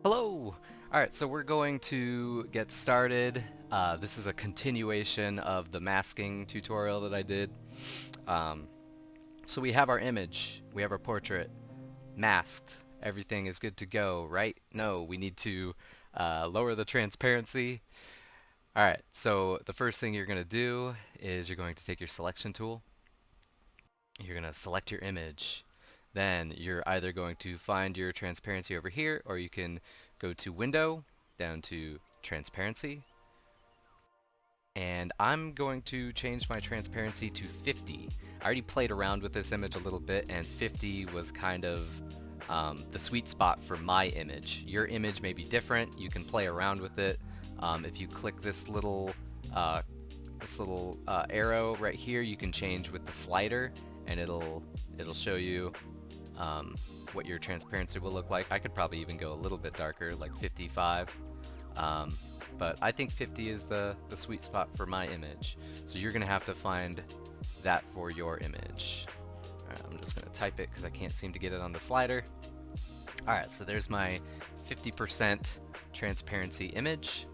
Hello! Alright, so we're going to get started. This is a continuation of the masking tutorial that I did. Um, so we have our image, we have our portrait, masked. Everything is good to go, right? No, we need to lower the transparency. Alright, so the first thing you're going to do is you're going to take your selection tool. You're going to select your image. Then you're either going to find your transparency over here, or you can go to Window, down to Transparency, and I'm going to change my transparency to 50. I already played around with this image a little bit, and 50 was kind of the sweet spot for my image. Your image may be different. You can play around with it. If you click uh, this little arrow right here, you can change with the slider, and it'll show you what your transparency will look like. I could probably even go a little bit darker, like 55. But I think 50 is the sweet spot for my image. So you're going to have to find that for your image. Alright, I'm just going to type it because I can't seem to get it on the slider. Alright, so there's my 50% transparency image.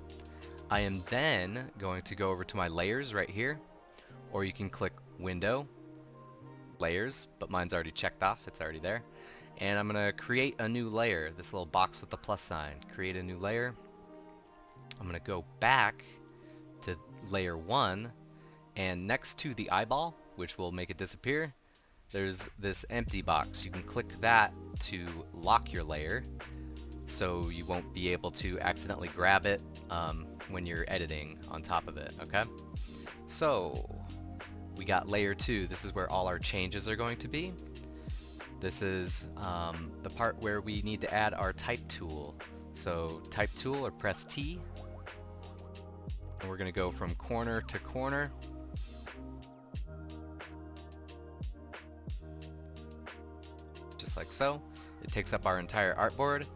I am then going to go over to my layers right here, or you can click Window, Layers, but mine's already checked off, it's already there. And I'm going to create a new layer, this little box with the plus sign. Create a new layer. I'm going to go back to layer 1, and next to the eyeball, which will make it disappear, there's this empty box. You can click that to lock your layer, so you won't be able to accidentally grab it when you're editing on top of it, okay? So, we got layer 2. This is where all our changes are going to be. This is the part where we need to add our type tool. So, type tool, or press T, and we're going to go from corner to corner. Just like so. It takes up our entire artboard.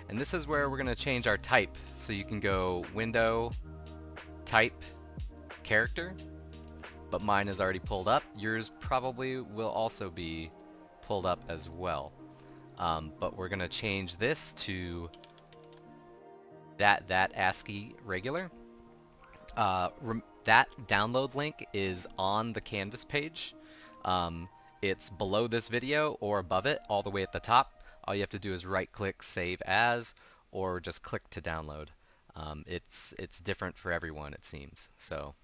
And this is where we're going to change our type. So you can go Window, Type, Character. But mine is already pulled up. Yours probably will also be pulled up as well. But we're going to change this to that Ascii regular. That download link is on the Canvas page. It's below this video or above it, all the way at the top. All you have to do is right-click Save As, or just click to download. It's different for everyone, it seems. So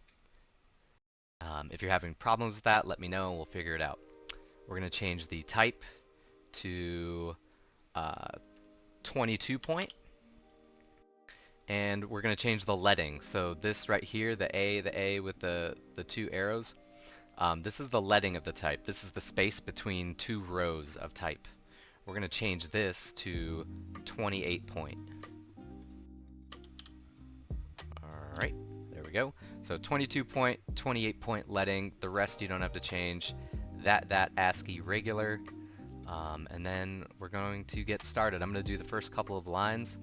if you're having problems with that, let me know and we'll figure it out. We're going to change the type to 22 point. And we're going to change the leading. So this right here, the A with the two arrows, this is the leading of the type. This is the space between two rows of type. We're going to change this to 28 point. Alright, there we go. So 22 point, 28 point leading. The rest you don't have to change. That Ascii regular. And then we're going to get started. I'm going to do the first couple of lines.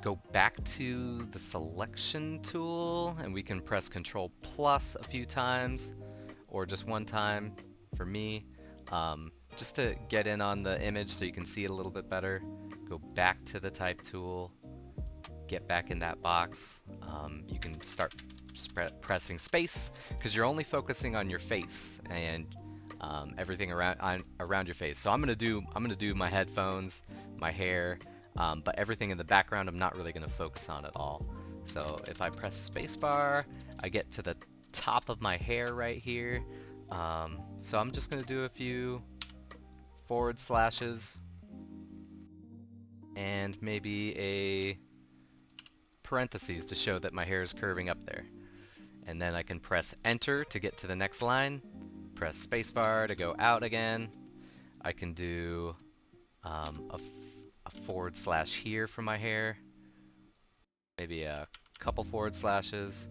Go back to the selection tool, and we can press Control plus a few times, or just one time for me, just to get in on the image so you can see it a little bit better. Go back to the type tool, get back in that box. You can start pressing space because you're only focusing on your face and everything around your face. So I'm gonna do my headphones, my hair. But everything in the background I'm not really going to focus on at all. So if I press spacebar, I get to the top of my hair right here. So I'm just going to do a few forward slashes and maybe a parentheses to show that my hair is curving up there. And then I can press enter to get to the next line, press spacebar to go out again. I can do a forward slash here for my hair, maybe a couple forward slashes.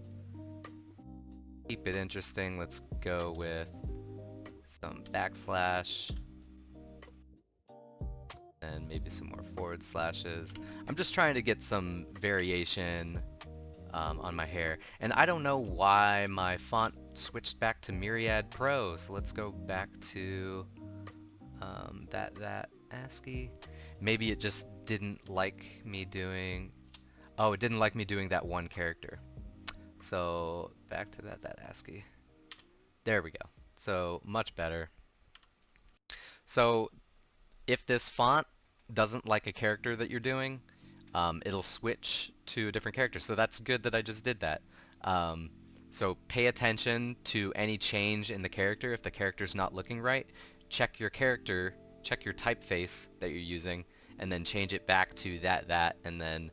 Keep it interesting, let's go with some backslash and maybe some more forward slashes. I'm just trying to get some variation on my hair, and I don't know why my font switched back to Myriad Pro, so let's go back to that Ascii? Maybe it just didn't like me doing... Oh, it didn't like me doing that one character. So back to that Ascii. There we go. So much better. So if this font doesn't like a character that you're doing, it'll switch to a different character. So that's good that I just did that. So pay attention to any change in the character. If the character's not looking right, check your character, check your typeface that you're using, and then change it back to that, and then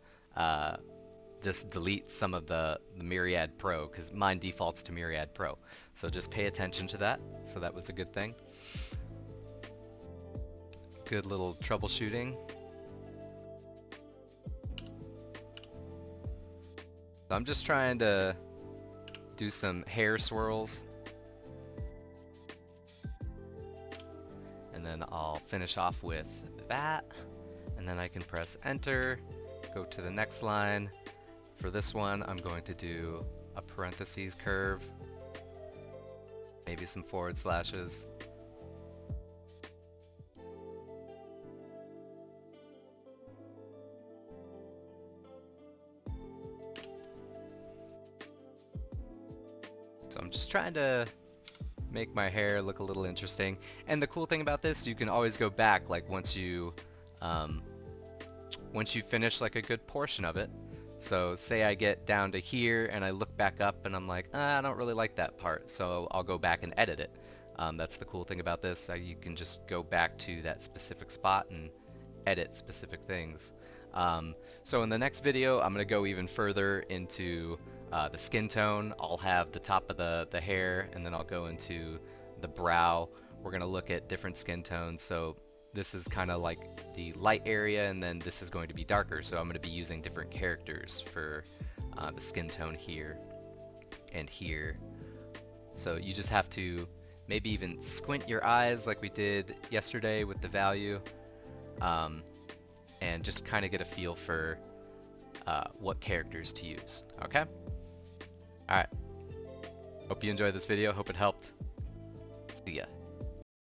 just delete some of the Myriad Pro, because mine defaults to Myriad Pro. So just pay attention to that. So that was a good thing. Good little troubleshooting. So I'm just trying to do some hair swirls. And then I'll finish off with that. And then I can press enter, go to the next line. For this one, I'm going to do a parentheses curve, maybe some forward slashes. So I'm just trying to make my hair look a little interesting. And the cool thing about this, you can always go back, like once you finish like a good portion of it. So say I get down to here and I look back up and I'm like, I don't really like that part, so I'll go back and edit it. That's the cool thing about this. You can just go back to that specific spot and edit specific things. So in the next video, I'm going to go even further into the skin tone. I'll have the top of the hair, and then I'll go into the brow. We're going to look at different skin tones. So this is kind of like the light area, and then this is going to be darker. So I'm going to be using different characters for the skin tone here and here. So you just have to maybe even squint your eyes like we did yesterday with the value, and just kind of get a feel for what characters to use. Okay? Alright. Hope you enjoyed this video. Hope it helped.